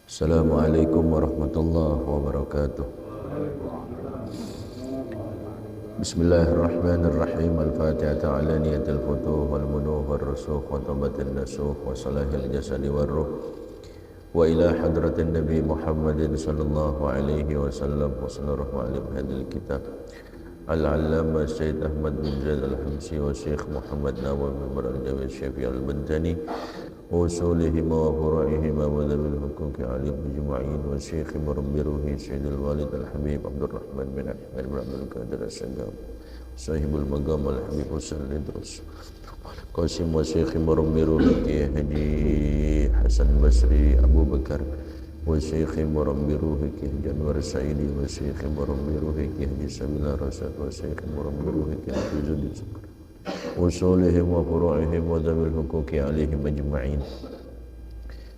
Assalamualaikum warahmatullahi wabarakatuh. Bismillahirrahmanirrahim. Al-Fatihah ala niyatil futuh wal munuh wal rusukh wa tabatil nasuh wa salahil jasadi wal ruh wa ila hadratin Nabi Muhammadin sallallahu alaihi wasallam wa sallallahu alaihi hadil kitab Al-Allama Syed Ahmad bin Zaid Al-Hamsi wa Syekh Muhammad Nawawi bin Al-Jawi Syafi'i Al-Bantani وصولهم وفرعهم وذوي الحقوق عليهم أجمعين والشيخ مربي روحي سيد الوالد الحبيب عبد الرحمن بن أحمد بن عبد القادر السقام صاحب المقام الحبيب حسن الإدريس قاسم والشيخ مربي روحي حجي حسن بصري أبو بكر والشيخ مربي روحي جنور السعيدي والشيخ مربي روحي حجي سبيل الرشاد والشيخ مربي روحي حجي زد الزكر وصولهم وفروعهم وذوي الحقوق عليهم أجمعين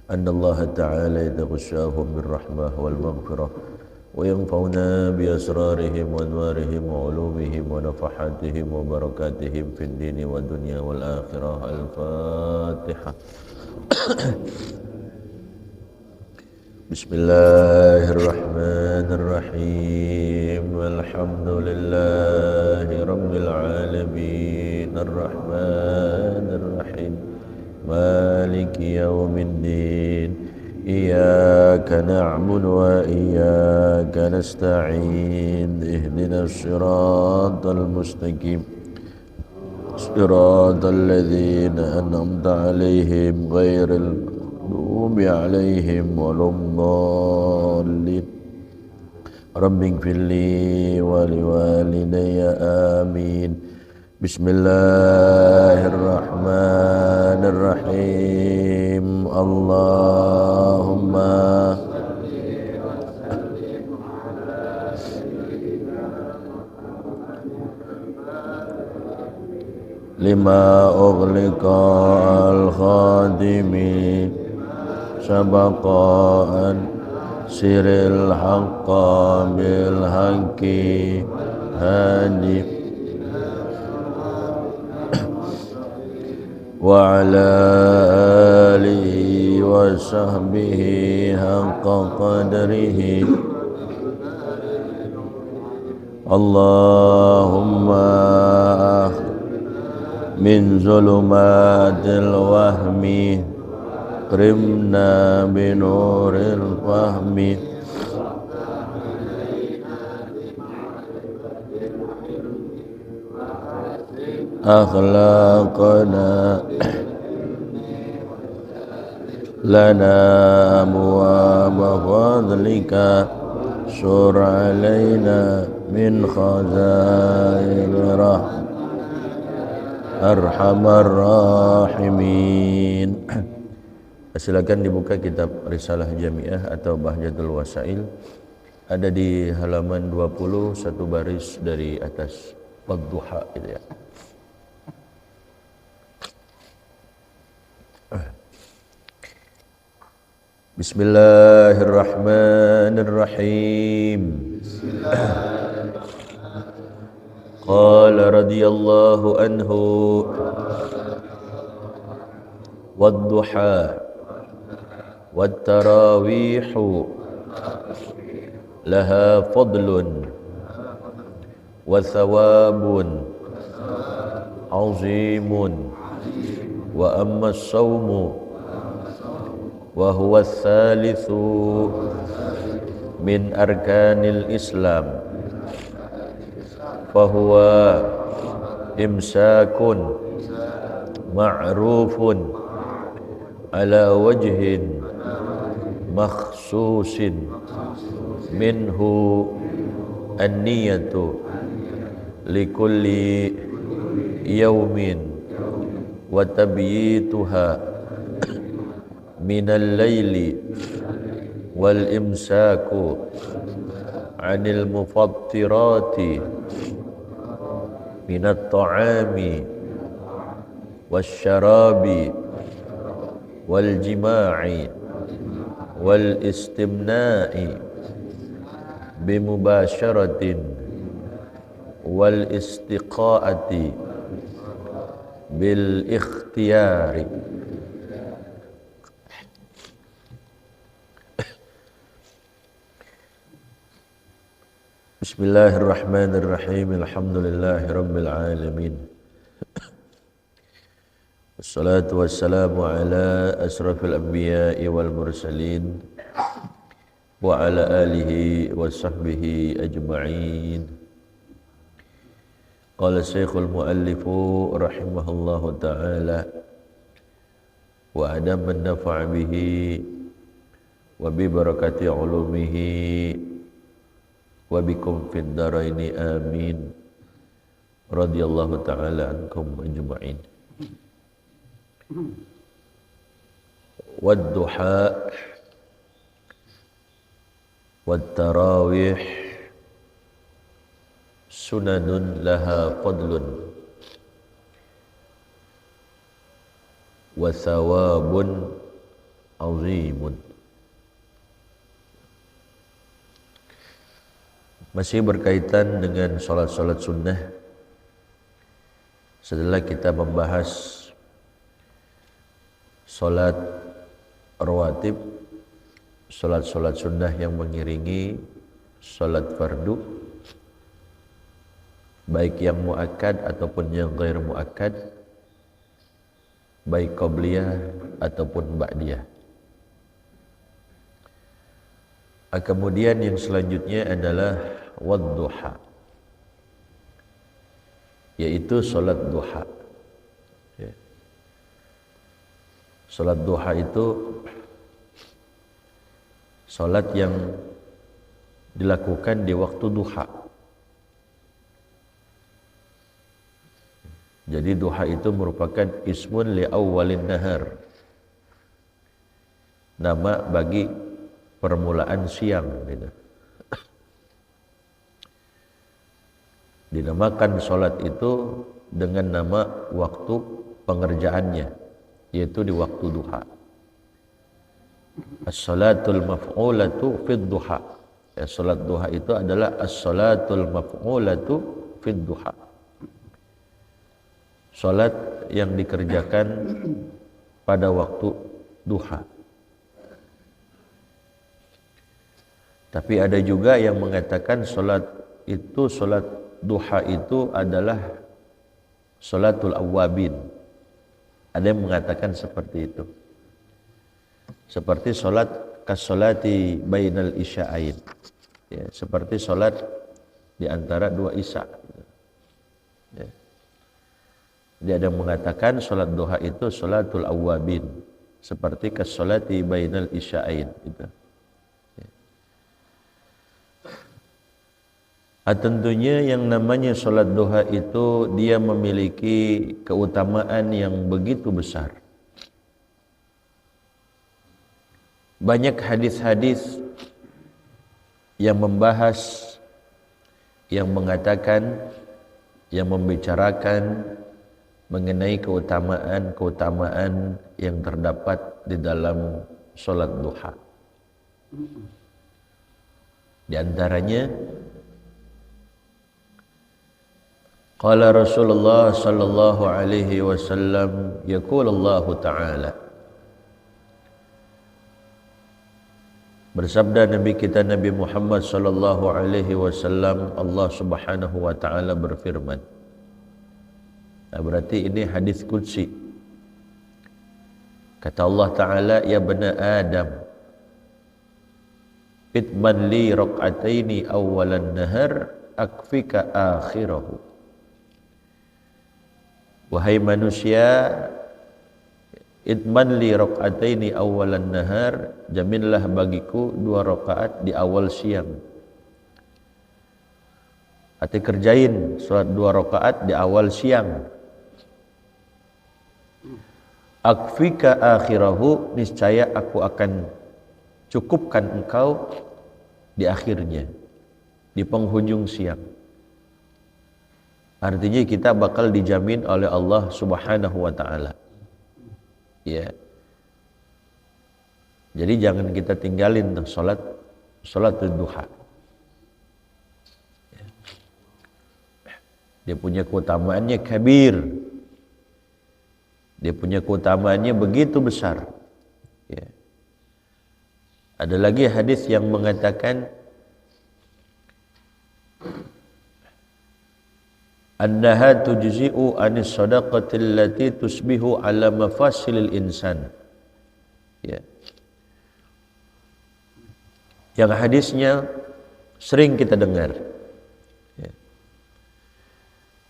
أن الله تعالى يتغشاهم بالرحمة والمغفرة وينفعنا بأسرارهم وأنوارهم وعلومهم ونفحاتهم وبركاتهم في الدين والدنيا والآخرة. الفاتحة. Bismillahirrahmanirrahim. Alhamdulillahi rabbil alamin. Arrahmanirrahim. Maliki yaumiddin. Iyyaka na'budu wa iyyaka nasta'in. Ihdinas siratal mustaqim. Siratal ladzina an'amta 'alaihim ghairil maghdubi 'alaihim waladdallin. Rabbi ighfirli wa liwalidayya amin. Bismillahirrahmanirrahim. Allahumma lima ughliqa al-khatimi sabaqan siril haqqa bil haqqi hadi wa ala alihi wa sahbihi haqqa qadrihi. Allahumma min zulumatil wahmi akrimna binuril fahmi akhlaqana lana abwaaba fadlika sur alaina min khazain rahmat arhamar rahimin. Silakan dibuka kitab Risalah Jamiah atau Bahjatul Wasail, ada di halaman 20, satu baris dari atas, Wadduha gitu ya. Bismillahirrahmanirrahim. Qala radhiyallahu anhu wadduha wattarawihu laha fadlun wa thawabun azimun wa amma as-sawmu wa huwa ats-tsalitsu min arkanil Islam fahuwa imsakun ma'rufun ala wajhin makhsusin minhu an-niyatu likulli yawmin wa tabyituha minal layli wal imsaku anil mufattirati minat ta'ami wasyarabi wal jima'i wal istimna'i bimubasharatin wal istiqaati bil ikhtiyari. Bismillahirrahmanirrahim. Alhamdulillahirabbil alamin. Wassalatu wassalamu ala asrafil anbiya'i wal mursalin wa ala alihi wa sahbihi ajma'in. Qala Syekhul Muallifu rahimahullahu ta'ala wa adam man nafa'a bihi wa bi barakati ulumihi wa bikum fid daraini amin. Radhiyallahu ta'ala ankum ajma'in. Wad-duha wat-tarawih sunanun laha fadlun wa thawabun azimun. Masih berkaitan dengan solat-solat sunnah. Setelah kita membahas solat rawatib, solat-solat sunnah yang mengiringi solat fardu, baik yang muakkad ataupun yang ghair muakkad, baik qabliyah ataupun ba'diyah. Kemudian yang selanjutnya adalah wad-duha, yaitu solat duha. Solat duha itu solat yang dilakukan di waktu duha. Jadi duha itu merupakan ismun li awwalin nahar, nama bagi permulaan siang gitu. Dinamakan solat itu dengan nama waktu pengerjaannya, yaitu di waktu duha. As-salatul maf'ulatu fid duha. Ya, salat duha itu adalah as-salatul maf'ulatu fid duha. Salat yang dikerjakan pada waktu duha. Tapi ada juga yang mengatakan salat duha itu adalah salatul awwabin. Ada yang mengatakan seperti itu. Seperti solat kasolati bainal isya'ain. Ya, seperti solat di antara dua isya. Ya. Jadi ada yang mengatakan solat duha itu solatul awwabin. Seperti kasolati bainal isya'ain. Gitu. Ya. Tentunya yang namanya solat duha itu dia memiliki keutamaan yang begitu besar. Banyak hadis-hadis yang membahas, yang mengatakan, yang membicarakan mengenai keutamaan-keutamaan yang terdapat di dalam solat duha. Di antaranya qala Rasulullah sallallahu alaihi wasallam, yaqulu Allah Ta'ala, bersabda Nabi kita Nabi Muhammad sallallahu alaihi wasallam, Allah Subhanahu wa taala berfirman. Nah, berarti ini hadis qudsi. Kata Allah Taala, ya bani Adam, itman li raq'ataini awwalan nahar akfika akhirahu. Wahai manusia, idman li raq'ataini awalan nahar, jaminlah bagiku 2 rakaat di awal siang. Arti kerjain salat 2 rakaat di awal siang. Akfika akhirahu, niscaya aku akan cukupkan engkau di akhirnya, di penghujung siang. Artinya kita bakal dijamin oleh Allah Subhanahu wa taala. Ya. Jadi jangan kita tinggalin tuh salat duha. Dia punya keutamaannya kabir. Dia punya keutamaannya begitu besar. Ya. Ada lagi hadis yang mengatakan annaha tujzi'u anis sadaqati allati tusbihu ala mafasilil insan. Ya. Yang hadisnya sering kita dengar. Ya.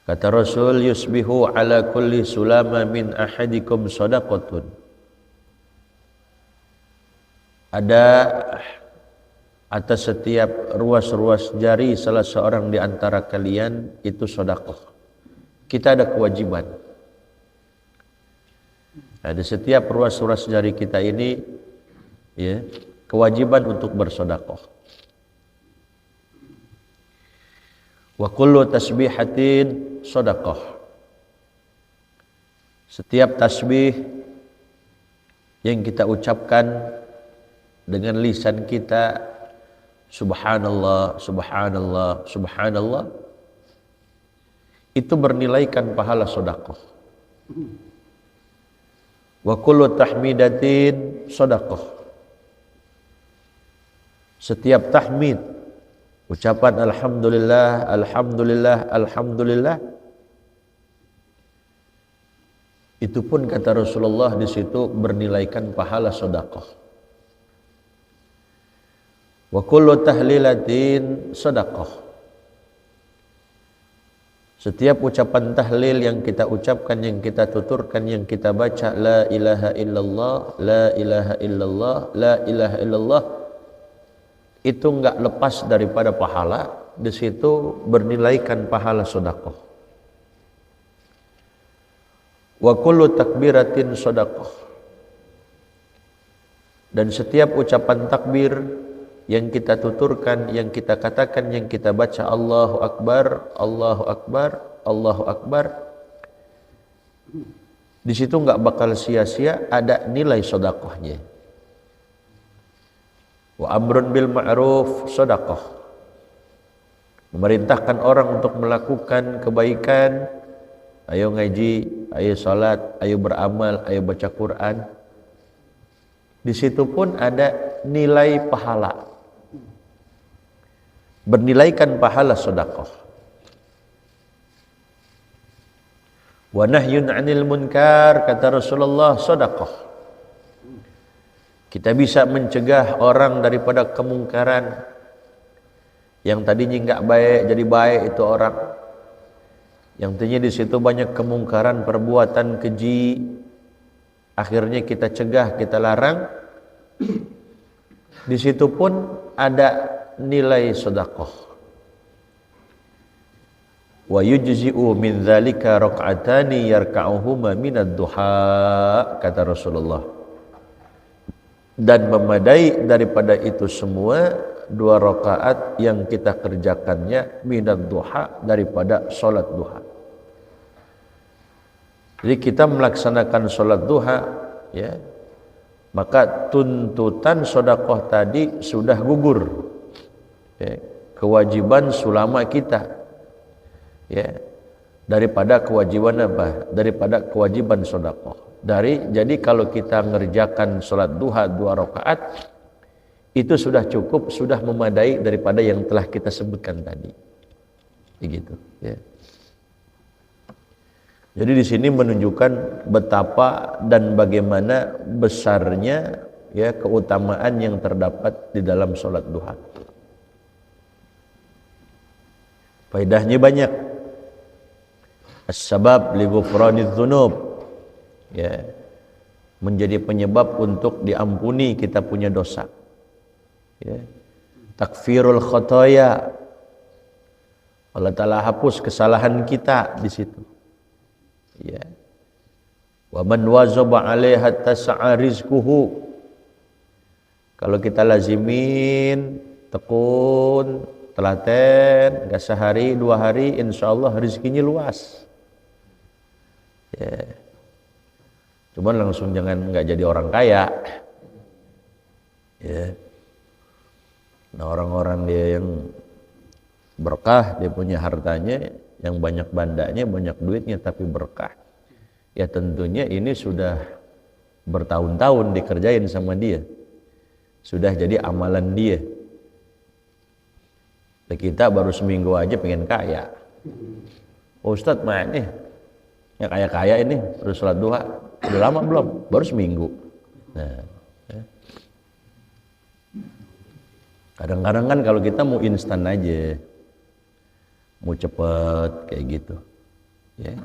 Kata Rasul, yusbihu ala kulli sulama min ahadikum sadaqatun. Ada atas setiap ruas-ruas jari salah seorang di antara kalian itu sedekah. Kita ada kewajiban. Ada setiap ruas-ruas jari kita ini ya, kewajiban untuk bersedekah. Wa kullu tasbihatin sedekah. Setiap tasbih yang kita ucapkan dengan lisan kita, subhanallah, subhanallah, subhanallah, itu bernilaikan pahala sedekah. Wa kullu tahmidatin sedekah. Setiap tahmid, ucapan alhamdulillah, alhamdulillah, alhamdulillah, itu pun kata Rasulullah di situ bernilaikan pahala sedekah. Wa kullu tahlilatin sedekah. Setiap ucapan tahlil yang kita ucapkan, yang kita tuturkan, yang kita baca la ilaha illallah, la ilaha illallah, la ilaha illallah, itu enggak lepas daripada pahala. Di situ bernilaikan pahala sedekah. Wa kullu takbiratin sedekah. Dan setiap ucapan takbir yang kita tuturkan, yang kita katakan, yang kita baca Allahu Akbar, Allahu Akbar, Allahu Akbar, di situ enggak bakal sia-sia, ada nilai sedekahnya. Wa amrun bil ma'ruf sedekah. Memerintahkan orang untuk melakukan kebaikan, ayo ngaji, ayo salat, ayo beramal, ayo baca Quran. Di situ pun ada nilai pahala. Bernilaikan pahala sedekah. Wa nahyun 'anil munkar, kata Rasulullah, sedekah. Kita bisa mencegah orang daripada kemungkaran. Yang tadinya enggak baik jadi baik itu orang. Yang tadinya di situ banyak kemungkaran, perbuatan keji, akhirnya kita cegah, kita larang. Di situ pun ada nilai sedekah. Wa yujzi'u min dzalika rak'atani yarka'uhuma minad duha, kata Rasulullah. Dan memadai daripada itu semua 2 rakaat yang kita kerjakannya minad duha, daripada salat duha. Jadi kita melaksanakan salat duha, ya, maka tuntutan sedekah tadi sudah gugur. Ya, kewajiban sulama kita, ya, daripada kewajiban apa? Daripada kewajiban sedekah. Jadi kalau kita ngerjakan salat duha 2 rakaat, itu sudah cukup, sudah memadai daripada yang telah kita sebutkan tadi. Begitu, ya. Jadi di sini menunjukkan betapa dan bagaimana besarnya, ya, keutamaan yang terdapat di dalam salat duha. Faedahnya banyak. As-sabab li ghufraniz dzunub, ya, menjadi penyebab untuk diampuni kita punya dosa, ya. Takfirul khotoya, Allah Ta'ala hapus kesalahan kita di situ, ya. Wa man wazaba 'alaiha tas'a rizquhu, kalau kita lazimin, tekun, telaten, enggak sehari 2 hari, insyaallah rezekinya luas, ya. Cuman langsung jangan enggak jadi orang kaya, ya. Nah, orang-orang dia yang berkah, dia punya hartanya, yang banyak bandanya, banyak duitnya tapi berkah, ya tentunya ini sudah bertahun-tahun dikerjain sama dia, sudah jadi amalan dia. Kita baru seminggu aja pengen kaya, Ustadz mah nih ya kaya ini udah sholat duha udah lama belum? Baru seminggu. Nah, ya. Kadang-kadang kan kalau kita mau instan aja, mau cepet kayak gitu, ya.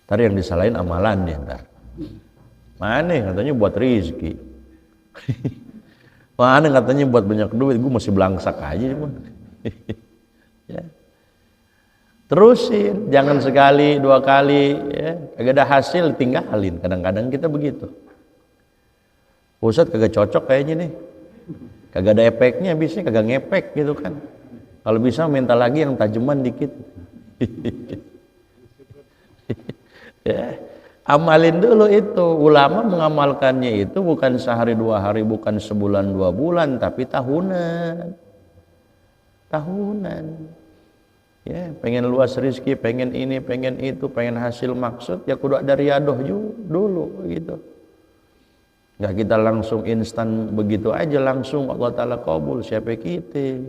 Ntar yang disalahin amalan ya ntar. Mana katanya buat rizki. Mana katanya buat banyak duit, gue masih belangsak aja. Ya. Terusin, jangan sekali, 2 kali, ya. Kagak ada hasil, tinggalin. Kadang-kadang kita begitu. Ustadz kagak cocok kayaknya nih. Kagak ada efeknya, bisa kagak ngepek gitu kan. Kalau bisa minta lagi yang tajeman dikit. Ya. Amalin dulu itu. Ulama mengamalkannya itu bukan sehari 2 hari, bukan sebulan 2 bulan, tapi tahunan. Ya, pengen luas rezeki, pengen ini, pengen itu, pengen hasil maksud, ya kudu ada riadoh dulu gitu. Nggak kita langsung instan begitu aja langsung Allah Ta'ala qabul, siapa kita?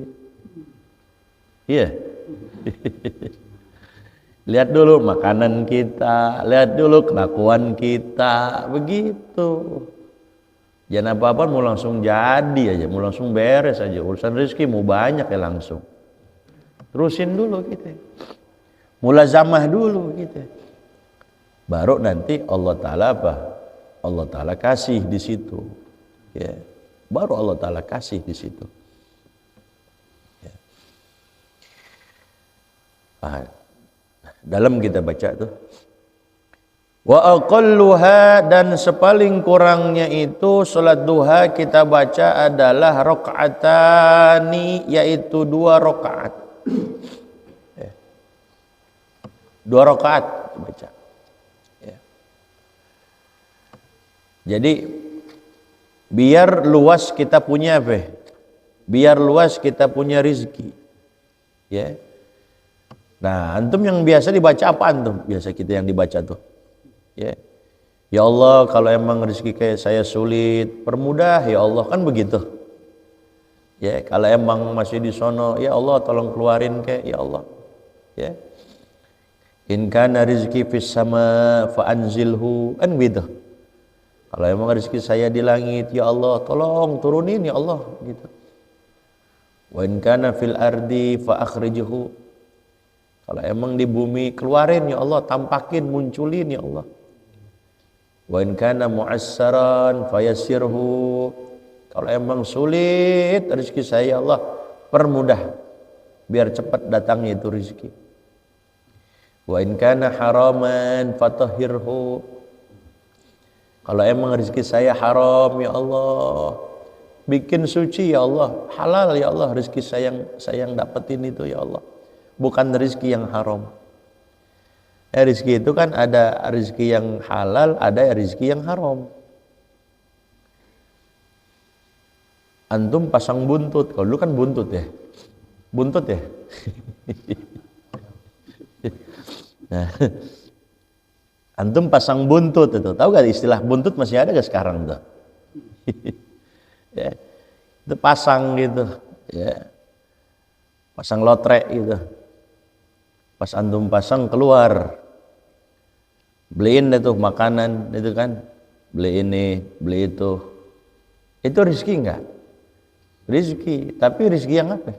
Iya. Lihat dulu makanan kita, lihat dulu kelakuan kita, begitu. Jangan apa-apa mau langsung jadi aja, mau langsung beres aja, urusan rezeki mau banyak ya langsung. Terusin dulu kita, mulazamah dulu kita, baru nanti Allah Ta'ala apa? Allah Ta'ala kasih di situ, ya. Baru Allah Ta'ala kasih di situ. Ya. Dalam kita baca tuh, wa aqalluha, dan sepaling kurangnya itu salat duha kita baca adalah rakaatani, yaitu 2 rakaat. 2 rakaat baca. Ya. Jadi biar luas kita punya apa? Biar luas kita punya rizki. Ya. Nah, antum yang biasa dibaca apa antum? Biasa kita yang dibaca tuh. Ya. Ya Allah, kalau emang rezeki kayak saya sulit, permudah ya Allah, kan begitu. Ya, kalau emang masih di sono, ya Allah tolong keluarin kayak ya Allah. Ya. In kana rizki fis sama fa anzilhu, kan gitu. Kalau emang rezeki saya di langit, ya Allah tolong turunin ya Allah gitu. Wa in kana fil ardi fa akhrijhu. Kalau emang di bumi keluarin ya Allah, tampakin, munculin ya Allah. Wa in kana mu'assaran fayassirhu. Kalau emang sulit rezeki saya Allah, permudah biar cepat datangnya itu rezeki. Wa in kana haraman fatahhirhu. Kalau emang rezeki saya haram ya Allah, bikin suci ya Allah, halal ya Allah rezeki saya yang dapetin itu ya Allah. Bukan rezeki yang haram. Rezeki itu kan ada rezeki yang halal, ada rezeki yang haram. Antum pasang buntut, kalau dulu kan buntut ya, nah, antum pasang buntut itu, tahu gak istilah buntut masih ada gak sekarang tuh? Ya, itu pasang gitu, ya, pasang lotrek gitu. Pas antum pasang keluar, beliin itu makanan itu kan, beli ini, beli itu rezeki enggak? Rezeki, tapi rezeki yang apa?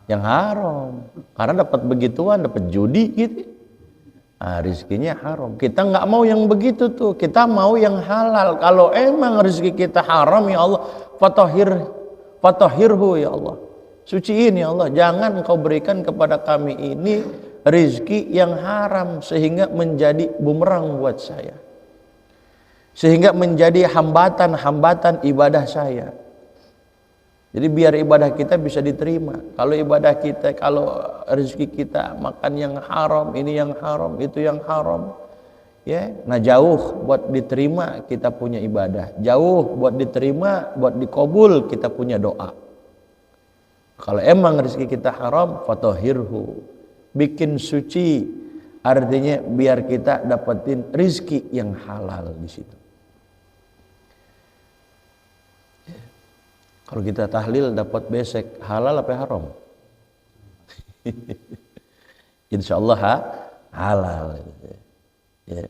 Yang haram. Karena dapat begituan, dapat judi gitu. Nah, rezekinya haram. Kita nggak mau yang begitu tuh. Kita mau yang halal. Kalau emang rezeki kita haram ya Allah, fatahhirhu ya Allah. Suciin ya Allah. Jangan Engkau berikan kepada kami ini rezeki yang haram sehingga menjadi bumerang buat saya. Sehingga menjadi hambatan-hambatan ibadah saya. Jadi biar ibadah kita bisa diterima. Kalau ibadah kita, kalau rezeki kita makan yang haram, ini yang haram, itu yang haram, ya, nah jauh buat diterima kita punya ibadah, jauh buat diterima, buat dikabul kita punya doa. Kalau emang rezeki kita haram, fatahhirhu, bikin suci, artinya biar kita dapetin rezeki yang halal di situ. Kalau kita tahlil dapat besek, halal apa haram? Insya Allah halal. Ya.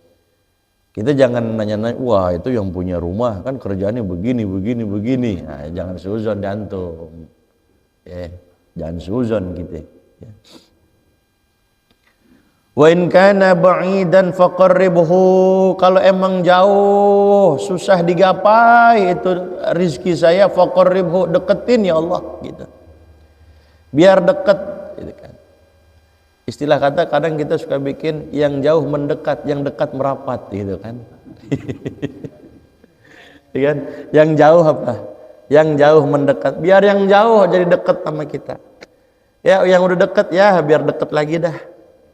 Kita jangan nanya-nanya, wah itu yang punya rumah kan kerjaannya begini. Nah, jangan suzon antum. Ya, jangan suzon gitu. Ya. Wa in kana ba'idan faqarribhu, kalau emang jauh susah digapai itu rizki saya, faqarribhu, deketin ya Allah gitu. Biar dekat gitu kan. Istilah kata kadang kita suka bikin yang jauh mendekat, yang dekat merapat gitu kan. Ya kan? Yang jauh apa? Yang jauh mendekat, biar yang jauh jadi dekat sama kita. Ya yang udah dekat ya biar dekat lagi dah.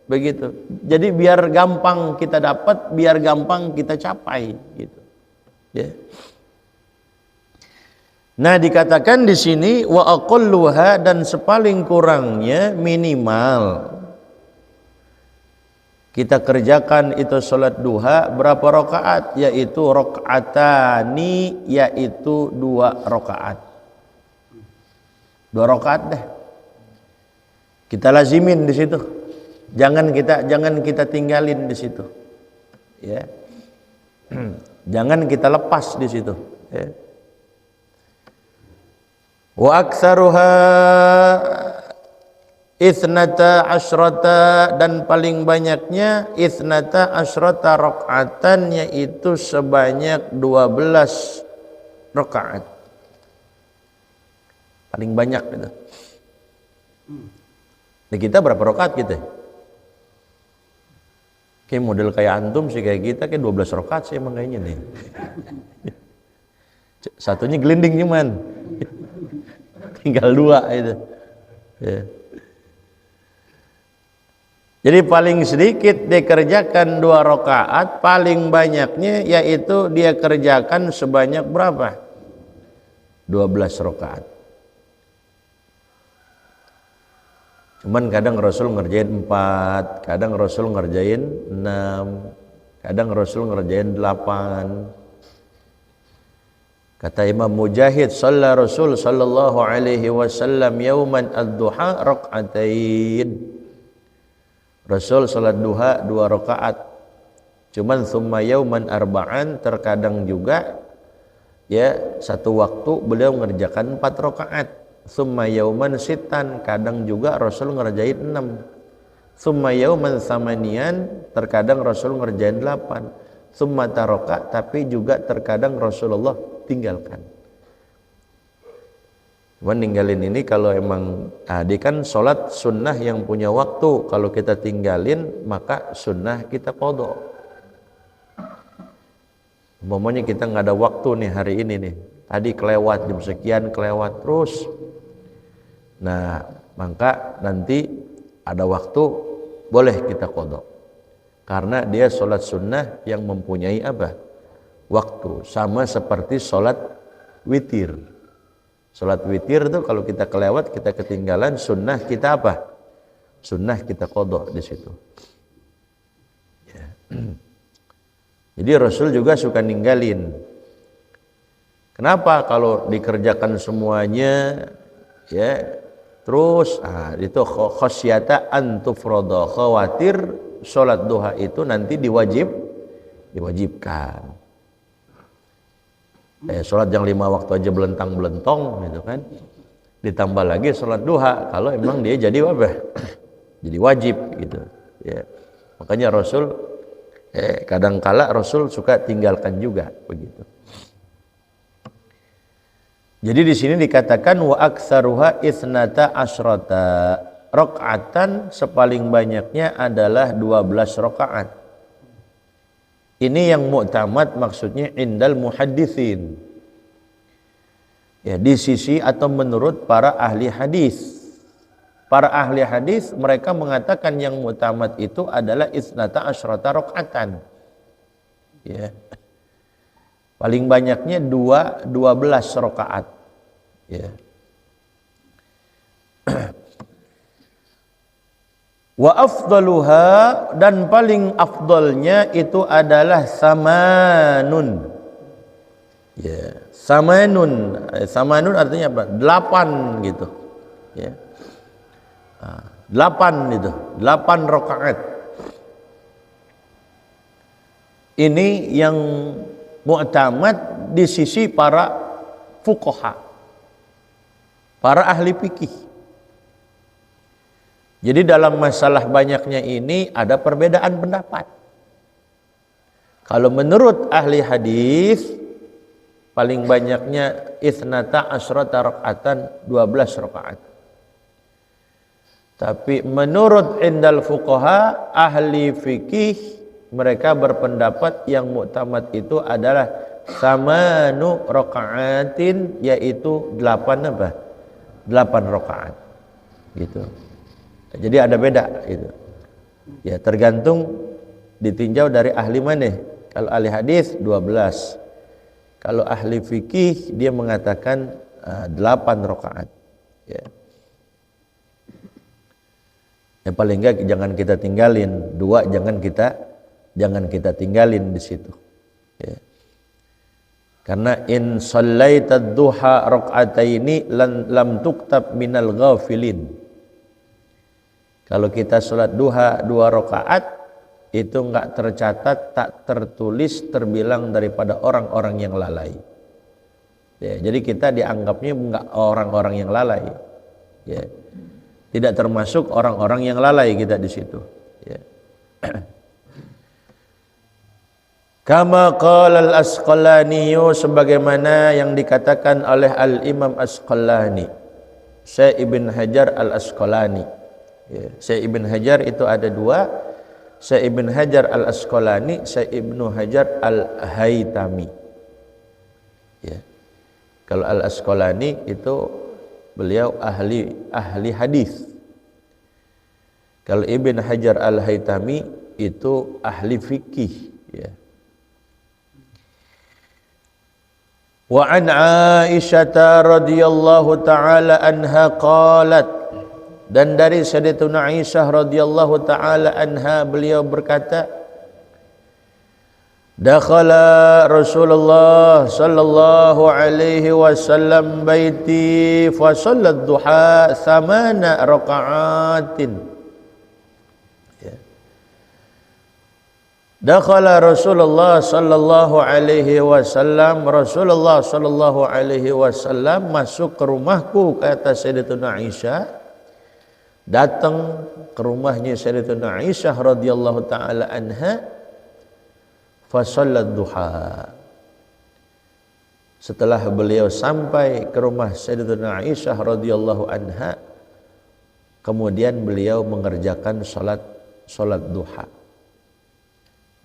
Begitu. Jadi biar gampang kita dapat, biar gampang kita capai gitu. Ya. Nah, dikatakan di sini wa aqalluha, dan sepaling kurangnya minimal kita kerjakan itu salat duha berapa rakaat, yaitu rakaatani, yaitu 2 rakaat. 2 rakaat dah. Kita lazimin di situ. Jangan kita tinggalin di situ. Ya. Jangan kita lepas di situ, ya. Wa aktsaruha ithnata asyrata, dan paling banyaknya ithnata asyrata rakaatan, yaitu sebanyak 12 rakaat. Paling banyak itu. Di kita berapa rakaat kita? Kayak model kayak antum sih, kayak kita kayak 12 rakaat sih emang kayaknya nih. Satunya gelinding cuman. Tinggal 2 itu. Ya. Jadi paling sedikit dia kerjakan 2 rakaat, paling banyaknya yaitu dia kerjakan sebanyak berapa? 12 rakaat. Cuman kadang Rasul ngerjain 4, kadang Rasul ngerjain 6, kadang Rasul ngerjain 8. Kata Imam Mujahid, shalla Rasul sallallahu alaihi wasallam yauman ad-duha rak'atain. Rasul salat duha 2 rakaat. Cuman summa yauman arba'an, terkadang juga ya satu waktu beliau mengerjakan 4 rakaat. Summa yauman sittan, kadang juga Rasul ngerjain 6. Summa yauman samanian, terkadang Rasul ngerjain 8. Summa taraka, tapi juga terkadang Rasulullah tinggalkan. Cuman ninggalin ini kalau emang tadi kan sholat sunnah yang punya waktu, kalau kita tinggalin maka sunnah kita qadha. Umpamanya kita nggak ada waktu nih hari ini nih, tadi kelewat jam sekian, kelewat terus. Nah, maka nanti ada waktu boleh kita qadha. Karena dia sholat sunnah yang mempunyai apa? Waktu. Sama seperti sholat witir. Sholat witir itu kalau kita kelewat, kita ketinggalan, sunnah kita apa? Sunnah kita qadha di situ. Ya. Jadi Rasul juga suka ninggalin. Kenapa? Kalau dikerjakan semuanya, ya terus itu khasyata an tufrada, khawatir sholat duha itu nanti diwajibkan. Sholat yang 5 waktu aja belentang-belentong gitu kan, ditambah lagi sholat duha kalau emang dia jadi apa? Jadi wajib gitu ya. Makanya Rasul kadang-kala Rasul suka tinggalkan juga begitu. Jadi di sini dikatakan wa aktsaruha ithnata asyrata rakaatan, sepaling banyaknya adalah 12 rakaat. Ini yang mu'tamad, maksudnya indal muhadditsin. Ya, di sisi atau menurut para ahli hadis. Para ahli hadis mereka mengatakan yang mu'tamad itu adalah ithnata asyrata rakaatan. Ya. Paling banyaknya 12 rakaat. Ya. Wa afdaluha, dan paling afdalnya itu adalah samanun. Ya, samanun. Samanun artinya apa? 8 gitu. Ya. 8 itu, 8 rakaat. Ini yang mu'tamad di sisi para fuqaha, para ahli fikih. Jadi dalam masalah banyaknya ini ada perbedaan pendapat. Kalau menurut ahli hadis paling banyaknya ithnata asyrata rakaatan, 12 rakaat. Tapi menurut indal fuqaha ahli fikih mereka berpendapat yang mu'tamad itu adalah samanu raka'atin, yaitu 8 apa? 8 rakaat. Gitu. Jadi ada beda itu. Ya tergantung ditinjau dari ahli mana. Kalau ahli hadis 12. Kalau ahli fikih dia mengatakan 8 rakaat. Ya. Yang paling enggak jangan kita tinggalin, 2 jangan kita tinggalin di situ. Ya. Karena in shallaita duha rak'ataini lam tuktab minal ghafilin. Kalau kita sholat duha 2 rakaat itu enggak tercatat, tak tertulis, terbilang daripada orang-orang yang lalai. Ya, jadi kita dianggapnya enggak orang-orang yang lalai. Ya. Tidak termasuk orang-orang yang lalai kita di situ. Ya. Kama qala al-Asqalani, sebagaimana yang dikatakan oleh al-Imam Asqalani, Syekh Ibn Hajar al-Asqalani. Ya, Syekh Ibn Hajar itu ada 2, Syekh Ibn Hajar al-Asqalani, Syekh Ibn Hajar al-Haytami. Ya. Kalau al-Asqalani itu beliau ahli hadis. Kalau Ibn Hajar al-Haytami itu ahli fikih. Ya. Wa an Aisyah radhiyallahu taala anha qalat, dan dari Sayyidatuna Aisyah radhiyallahu taala anha beliau berkata, dakhala Rasulullah sallallahu alaihi wasallam baiti fa shallat duha 8 raka'atin. Dakhala Rasulullah sallallahu alaihi wasallam, Rasulullah sallallahu alaihi wasallam masuk ke rumahku, kata Sayyidatuna Aisyah. Datang ke rumahnya Sayyidatuna Aisyah radhiyallahu taala anha, fa shallat duha. Setelah beliau sampai ke rumah Sayyidatuna Aisyah radhiyallahu anha, kemudian beliau mengerjakan salat duha.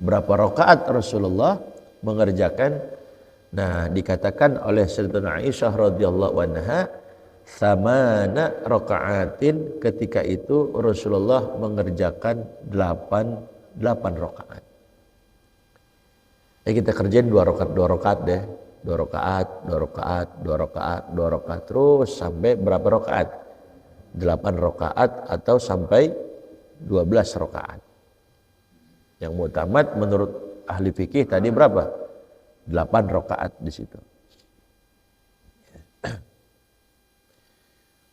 Berapa rakaat Rasulullah mengerjakan? Nah, dikatakan oleh Sayyidatuna Aisyah radhiyallahu anha 8 rakaatin, ketika itu Rasulullah mengerjakan 8 rakaat. Kita kerjain 2 rakaat deh. 2 rakaat terus sampai berapa rakaat? 8 rakaat atau sampai 12 rakaat. Yang mu'tamad menurut ahli fikih tadi berapa? 8 rakaat di situ.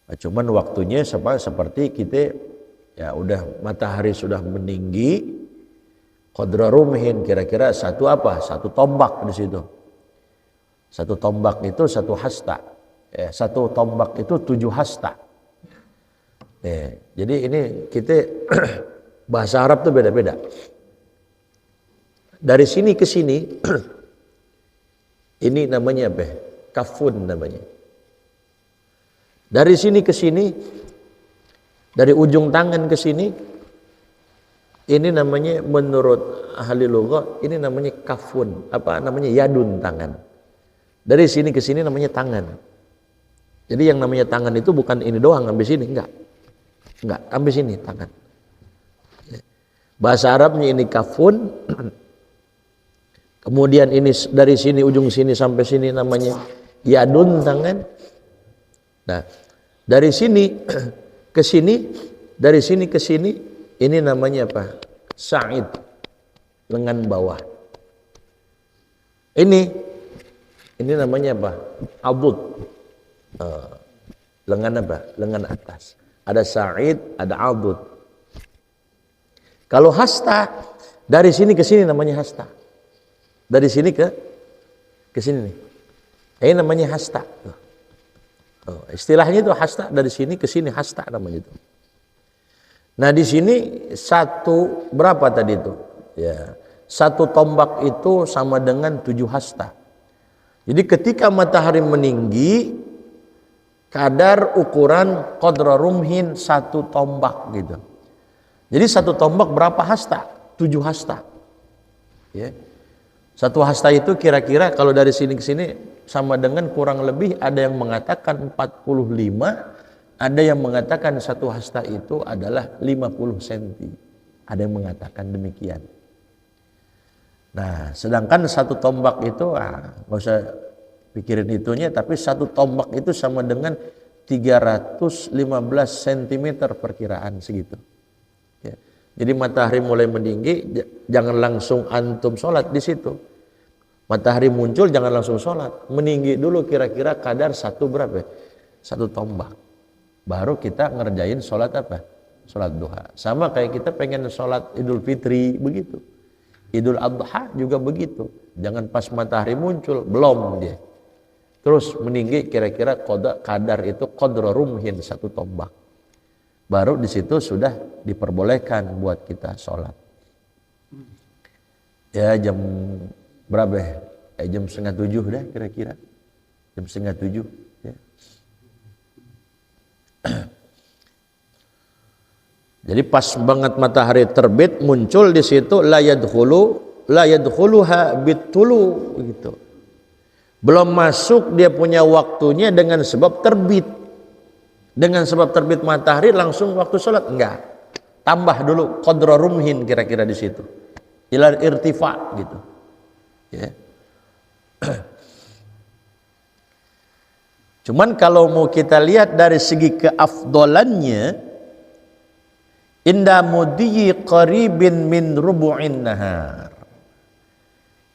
Cuman waktunya seperti kita ya udah matahari sudah meninggi, qadra rumhin, kira-kira 1 apa? 1 tombak di situ. 1 tombak itu 1 hasta. 1 tombak itu 7 hasta. Jadi ini kita bahasa Arab tuh beda-beda. Dari sini ke sini ini namanya apa? Kafun namanya. Dari sini ke sini, dari ujung tangan ke sini, ini namanya menurut ahli lugha ini namanya kafun. Apa namanya? Yadun, tangan. Dari sini ke sini namanya tangan. Jadi yang namanya tangan itu bukan ini doang sampai sini, enggak. Enggak, sampai sini tangan. Bahasa Arabnya ini kafun. Kemudian ini dari sini ujung sini sampai sini namanya yadun, tangan. Nah, dari sini ke sini, dari sini ke sini ini namanya apa? Sa'id, lengan bawah. Ini namanya apa? Abud. Lengan apa? Lengan atas. ada sa'id, ada adud. Kalau hasta, dari sini ke sini namanya hasta. Dari sini ke sini nih. Ini namanya hasta. Istilahnya itu hasta, dari sini ke sini hasta namanya itu. Nah di sini satu berapa tadi itu? Ya, satu tombak itu sama dengan 7 hasta. Jadi ketika matahari meninggi, kadar ukuran qadra rumhin 1 tombak gitu. Jadi 1 tombak berapa hasta? 7 hasta. Ya. 1 hasta itu kira-kira kalau dari sini ke sini sama dengan kurang lebih ada yang mengatakan 45. Ada yang mengatakan 1 hasta itu adalah 50 cm. Ada yang mengatakan demikian. Nah, sedangkan 1 tombak itu, nggak usah pikirin itunya, tapi 1 tombak itu sama dengan 315 cm perkiraan segitu. Ya. Jadi matahari mulai meninggi, jangan langsung antum sholat di situ. Matahari muncul, jangan langsung sholat. Meninggi dulu kira-kira kadar 1 berapa? 1 tombak. Baru kita ngerjain sholat apa? Sholat duha. Sama kayak kita pengen sholat Idul Fitri, begitu. Idul Adha juga begitu. Jangan pas matahari muncul, belum dia. Terus meninggi kira-kira kadar itu qadra rumhin 1 tombak. Baru di situ sudah diperbolehkan buat kita sholat. Ya jam berapa ya? Jam 6:30 dah kira-kira. Jam 6:30 ya. Jadi pas banget matahari terbit muncul di situ la yadkhuluha bitulu gitu. Belum masuk dia punya waktunya dengan sebab terbit. Dengan sebab terbit matahari langsung waktu sholat enggak. Tambah dulu qadra rumhin kira-kira di situ. Ila irtifa gitu. Ya. Cuman kalau mau kita lihat dari segi keafdolannya, inda mudiyyi qaribin min rubu'in nahar.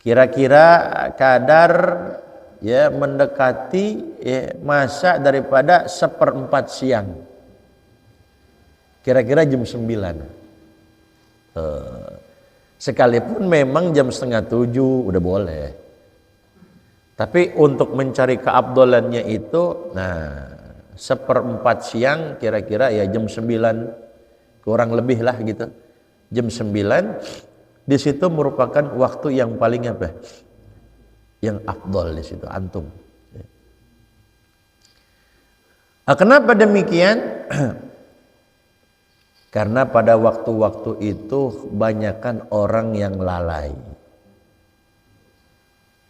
Kira-kira kadar ya mendekati ya, masa daripada 1/4 siang. Kira-kira jam 9. Sekalipun memang jam 6:30 udah boleh. Tapi untuk mencari keabdolannya itu, nah 1/4 siang kira-kira ya jam 9 kurang lebih lah gitu. Jam 9 di situ merupakan waktu yang paling apa? Yang afdol di situ antum. Kenapa demikian? Karena pada waktu-waktu itu banyakkan orang yang lalai.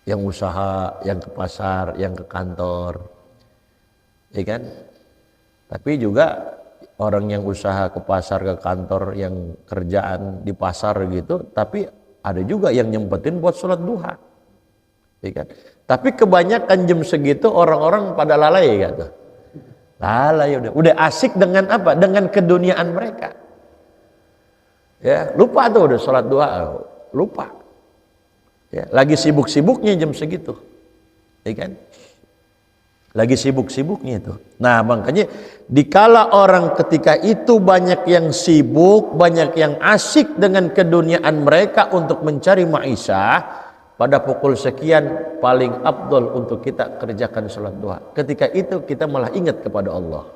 Yang usaha, yang ke pasar, yang ke kantor. Ya kan? Tapi juga orang yang usaha ke pasar, ke kantor, yang kerjaan di pasar gitu, tapi ada juga yang nyempetin buat sholat duha. Ya kan? Tapi kebanyakan jam segitu orang-orang pada lalai gitu. Lalai udah asik dengan apa? Dengan keduniaan mereka. Ya, lupa tuh udah sholat duha, lupa. Ya, lagi sibuk-sibuknya jam segitu. Ya kan? Lagi sibuk-sibuknya itu. Nah, makanya dikala orang ketika itu banyak yang sibuk, banyak yang asik dengan keduniaan mereka untuk mencari ma'isyah, pada pukul sekian paling afdol untuk kita kerjakan sholat duha. Ketika itu kita malah ingat kepada Allah.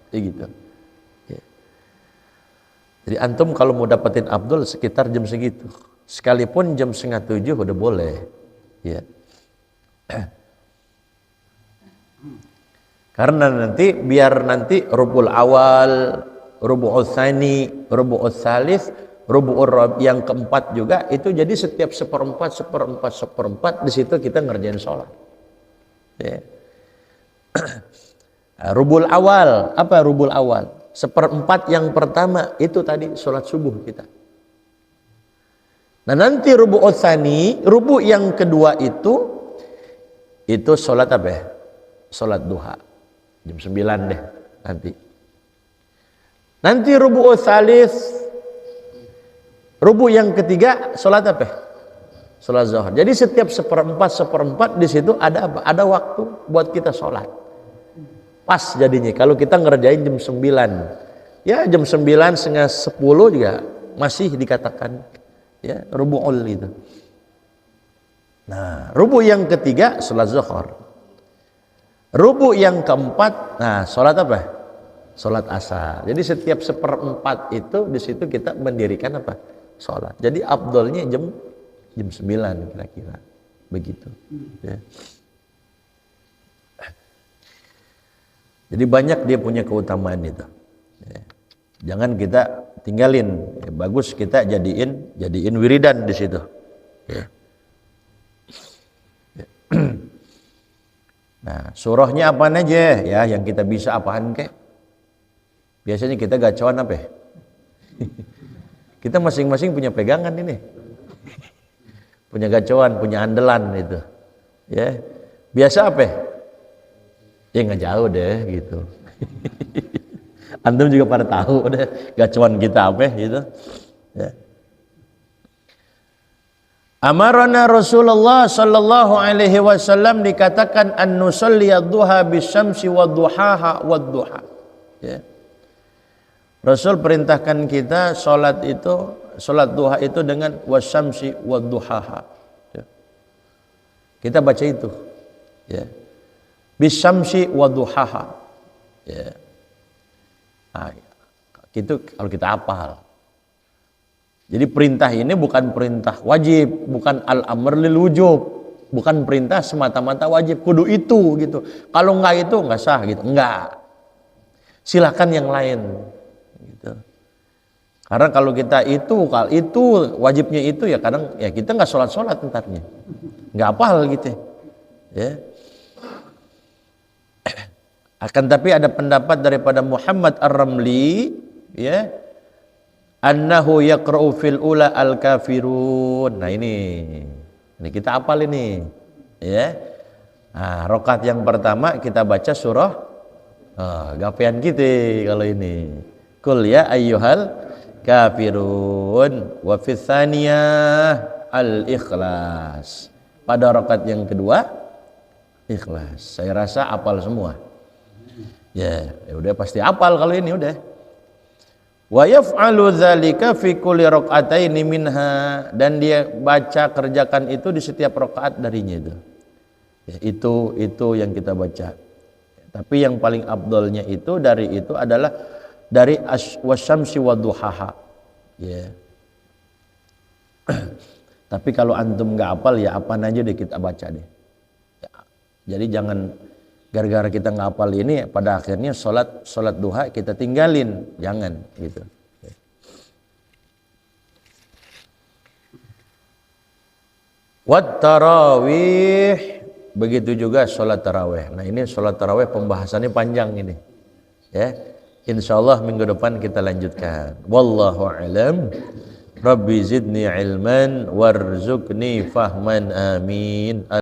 Gitu. Ya. Jadi antum kalau mau dapetin afdol sekitar jam segitu. Sekalipun jam 6:30 udah boleh. Ya. Karena nanti biar nanti rubu'ul awal, rubu'ul tsani, rubu'ul tsalits, rubu'ul yang keempat juga itu jadi setiap 1/4 di situ kita ngerjain sholat. Ya. Rubu'ul awal, apa rubu'ul awal? 1/4 yang pertama itu tadi sholat subuh kita. Nah nanti rubu'ul tsani, rubu' yang kedua itu sholat apa ya? Sholat duha. Jam 9 deh nanti. Nanti rubu'ul tsalits, rubu' yang ketiga sholat apa? Sholat zuhur. Jadi setiap 1/4 di situ ada apa? Ada waktu buat kita sholat. Pas jadinya kalau kita ngerjain jam 9. Ya jam 9, setengah 10 juga masih dikatakan ya rubu'ul itu. Nah, rubu yang ketiga salat zuhur. Rubu yang keempat, nah salat apa? Salat asar. Jadi setiap 1/4 itu di situ kita mendirikan apa? Salat. Jadi afdolnya jam 9 kira-kira. Begitu. Ya. Jadi banyak dia punya keutamaan itu. Ya. Jangan kita tinggalin. Ya, bagus kita jadiin wiridan di situ. Ya. Ya. Nah, surahnya apaan aja ya yang kita bisa apaan kek? Biasanya kita gacoan apa ya? Kita masing-masing punya pegangan ini. Punya gacoan, punya andalan itu. Ya. Biasa apa ya? Ya nggak jauh deh gitu. Antum juga pada tahu deh gacoan kita apa gitu. Ya. Amarana Rasulullah sallallahu alaihi wasallam dikatakan an nusalli ad-duha bisyamsi wad-duhaha wad-duha. Ya. Rasul perintahkan kita salat duha itu dengan wasyamsi wad-duhaha. Ya. Kita baca itu. Ya. Bisyamsi wad-duhaha. Ya. Nah, itu kalau kita hafal. Jadi perintah ini bukan perintah wajib, bukan al-amr lil wujub, bukan perintah semata-mata wajib, kudu itu gitu. Kalau enggak itu enggak sah gitu. Enggak. Silakan yang lain gitu. Karena kalau kita itu wajibnya itu ya kadang ya kita enggak sholat entarnya. Enggak hafal gitu. Ya. Akan tapi ada pendapat daripada Muhammad Ar-Ramli ya. Annahu yaqra'u fil ula al-kafirun. Nah ini kita hafal ini ya. Nah, rakaat yang pertama kita baca surah gapean kita kalau ini. Qul ya ayyuhal kafirun wa fis tsaniyah al-ikhlas. Pada rakaat yang kedua ikhlas. Saya rasa hafal semua. Ya udah pasti hafal kalau ini udah. Wa yaf'alu dzalika fi kulli rak'ataini minha, dan dia baca kerjakan itu di setiap rakaat darinya itu. Ya, itu yang kita baca. Tapi yang paling afdolnya itu dari itu adalah dari wasyamsi wadduhaha. Ya. Tapi kalau antum enggak hafal ya apa aja deh kita baca deh. Ya. Jadi jangan gara-gara kita nggak hafal ini pada akhirnya sholat duha kita tinggalin, jangan gitu. Wat tarawih, begitu juga sholat tarawih. Nah ini sholat tarawih pembahasannya panjang ini ya, insyaallah minggu depan kita lanjutkan. Wallahu a'lam. Rabbi zidni ilman warzuqni fahman, amin.